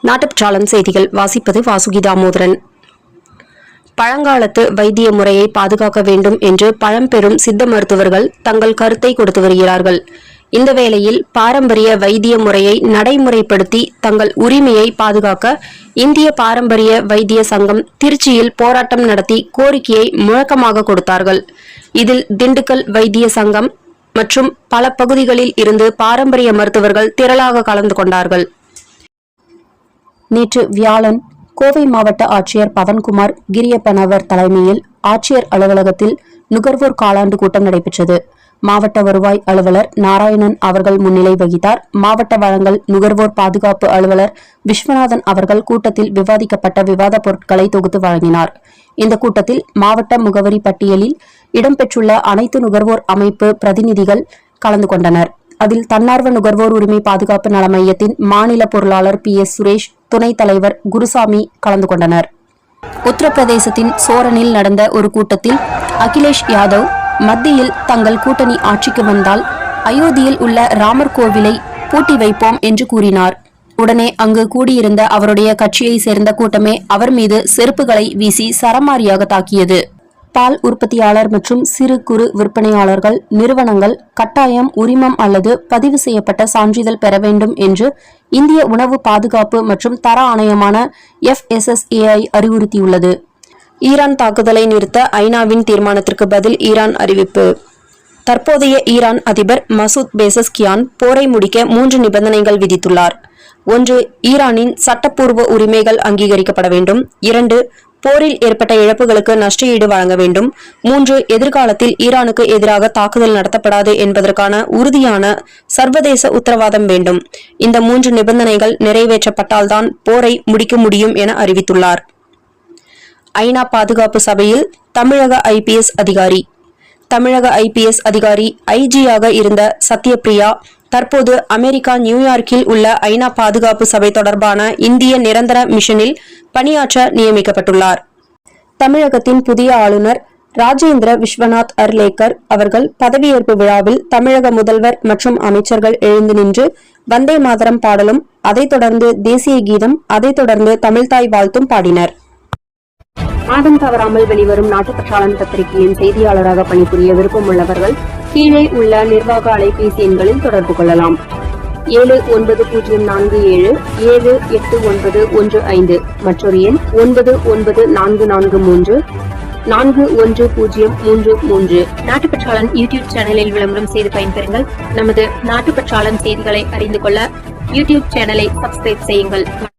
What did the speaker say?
நாட்டுப்பற்றாளன் செய்திகள் வாசிப்பது வாசுகி தாமோதரன். பழங்காலத்து வைத்திய முறையை பாதுகாக்க வேண்டும் என்று பழம்பெரும் சித்த மருத்துவர்கள் தங்கள் கருத்தை கொடுத்து வருகிறார்கள். இந்த வேளையில் பாரம்பரிய வைத்திய முறையை நடைமுறைப்படுத்தி தங்கள் உரிமையை பாதுகாக்க இந்திய பாரம்பரிய வைத்திய சங்கம் திருச்சியில் போராட்டம் நடத்தி கோரிக்கையை முழக்கமாக கொடுத்தார்கள். இதில் திண்டுக்கல் வைத்திய சங்கம் மற்றும் பல பகுதிகளில் இருந்து பாரம்பரிய மருத்துவர்கள் திரளாக கலந்து கொண்டார்கள். நேற்று வியாழன் கோவை மாவட்ட ஆட்சியர் பவன்குமார் கிரியப்பனவர் தலைமையில் ஆட்சியர் அலுவலகத்தில் நுகர்வோர் காலாண்டு கூட்டம் நடைபெற்றது. மாவட்ட வருவாய் அலுவலர் நாராயணன் அவர்கள் முன்னிலை வகித்தார். மாவட்ட வழங்கல் நுகர்வோர் பாதுகாப்பு அலுவலர் விஸ்வநாதன் அவர்கள் கூட்டத்தில் விவாதிக்கப்பட்ட விவாத பொருட்களை தொகுத்து வழங்கினார். இந்த கூட்டத்தில் மாவட்ட முகவரி பட்டியலில் இடம்பெற்றுள்ள அனைத்து நுகர்வோர் அமைப்பு பிரதிநிதிகள் கலந்து கொண்டனர். அதில் தன்னார்வ நுகர்வோர் உரிமை பாதுகாப்பு நல மையத்தின் மாநில பொருளாளர் PS சுரேஷ், துணைத் தலைவர் குருசாமி கலந்து கொண்டனர். உத்தரப்பிரதேசத்தின் சோரனில் நடந்த ஒரு கூட்டத்தில் அகிலேஷ் யாதவ் மத்தியில் தங்கள் கூட்டணி ஆட்சிக்கு வந்தால் அயோத்தியில் உள்ள ராமர் கோவிலை பூட்டி வைப்போம் என்று கூறினார். உடனே அங்கு கூடியிருந்த அவருடைய கட்சியை சேர்ந்த கூட்டமே அவர் மீது செருப்புகளை வீசி சரமாரியாக தாக்கியது. பால் உற்பத்தியாளர் மற்றும் சிறு குறு விற்பனையாளர்கள் நிறுவனங்கள் கட்டாயம் உரிமம் அல்லது பதிவு செய்யப்பட்ட சான்றிதழ் பெற வேண்டும் என்று இந்திய உணவு பாதுகாப்பு மற்றும் தர ஆணையமான FSSAI அறிவுறுத்தியுள்ளது. ஈரான் தாக்குதலை நிறுத்த ஐநாவின் தீர்மானத்திற்கு பதில் ஈரான் அறிவிப்பு. தற்போதைய ஈரான் அதிபர் மசூத் பெசஸ்கியான் போரை முடிக்க 3 நிபந்தனைகள் விதித்துள்ளார். 1. ஈரானின் சட்டப்பூர்வ உரிமைகள் அங்கீகரிக்கப்பட வேண்டும். 2. போரில் ஏற்பட்ட இழப்புகளுக்கு நஷ்டஈடு வழங்க வேண்டும். 3. எதிர்காலத்தில் ஈரானுக்கு எதிராக தாக்குதல் நடத்தப்படாது என்பதற்கான உறுதியான சர்வதேச உத்தரவாதம் வேண்டும். இந்த 3 நிபந்தனைகள் நிறைவேற்றப்பட்டால்தான் போரை முடிக்க முடியும் என அறிவித்துள்ளார். ஐநா பாதுகாப்பு சபையில் தமிழக IPS அதிகாரி. தமிழக IPS அதிகாரி IG-யாக இருந்த சத்யபிரியா தற்போது அமெரிக்கா நியூயார்க்கில் உள்ள ஐநா பாதுகாப்பு சபை தொடர்பான இந்திய நிரந்தர மிஷனில் பணியாற்ற நியமிக்கப்பட்டுள்ளார். தமிழகத்தின் புதிய ஆளுநர் ராஜேந்திர விஸ்வநாத் அர்லேக்கர் அவர்கள் பதவியேற்பு விழாவில் தமிழக முதல்வர் மற்றும் அமைச்சர்கள் எழுந்து நின்று வந்தே மாதரம் பாடலும், அதைத் தொடர்ந்து தேசிய கீதம், அதைத் தொடர்ந்து தமிழ்தாய் வாழ்த்தும் பாடினர். மாதம் தவறாமல் வெளிவரும் நாட்டுப்பற்றாளன் பத்திரிகையின் செய்தியாளராக பணிபுரிய விருப்பம் உள்ளவர்கள் கீழே உள்ள நிர்வாக அலைபேசி எண்களில் தொடர்பு கொள்ளலாம். 7947789115 மற்றொரு எண் 9944341033. நாட்டுப்பற்றாளன் யூடியூப் சேனலில் விளம்பரம் செய்து பயன்பெறுங்கள். நமது நாட்டுப்பற்றாளன் செய்திகளை அறிந்து கொள்ள யூடியூப் சேனலை சப்ஸ்கிரைப் செய்யுங்கள்.